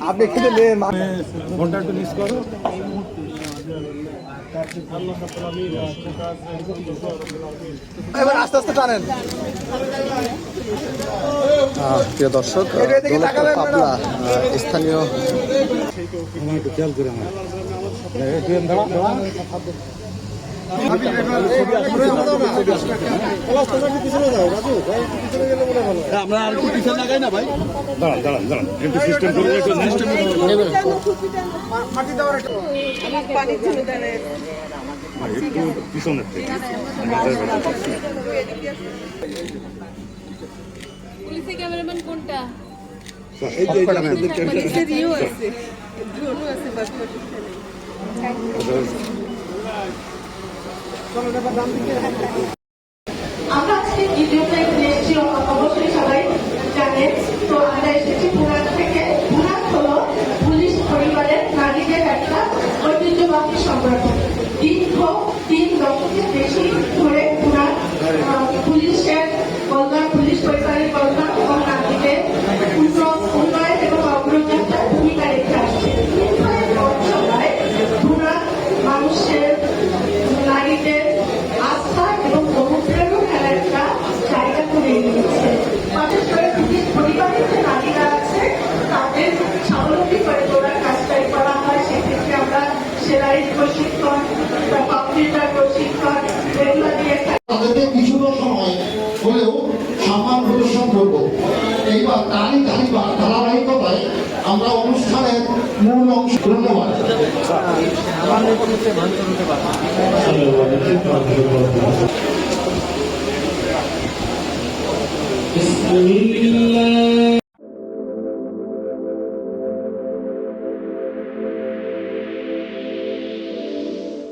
আপনি খেলে ঘন্টা একটু মিস করো। এবার আস্তে আস্তে টানেন। প্রিয় দর্শক, পাবলা স্থানীয় একটু খেয়াল করে আমরা আর একটু পিছনে লাগাই না ভাই। দাঁড়ান দাঁড়ান দাঁড়ান, একটু সিস্টেম করে মাটি দেওয়ার একটু পিছনের থেকে পুলিশের ক্যামেরাম্যান কোনটা? এই যে পুলিশের ইও আছে, ড্রোনও আছে, বাস আমরা আজকে ভিডিওটা এখানে এসেছি, অবশ্যই সবাই জানেন। তো আমরা এসেছি পুরান থেকে। পুরান হলো পুলিশ পরিবারের নারীদের একটা ঐতিহ্যবাহী সংগঠন। দীর্ঘ 3 দশকের বেশি ধরে পুরান পুলিশের কল্যাণ, পুলিশ পরিবারের কল্যাণ এবং নারীদের উন্নয়ন এবং অগ্রযাত্রার ভূমিকা রেখে আসছে। পুরান মানুষের নারীদের আস্থা এবং অনুপ্রেরণার একটা জায়গা করে নিয়েছে। বিশেষ করে পুলিশ পরিবারের যে নারীরা আছে তাদের স্বাবলম্বী করে তোলার কাজটাই করা হয়। সেক্ষেত্রে আমরা সেলাইয়ের প্রশিক্ষণ, কম্পিউটার প্রশিক্ষণ এগুলো দিয়ে তাদেরকে কিছুটা সময় হলেও সম্মান প্রদর্শন করবো। এইবার তারই ধারাবাহিকতায় আমরা অনুষ্ঠানের মূল অংশ। ধন্যবাদ। بسم الله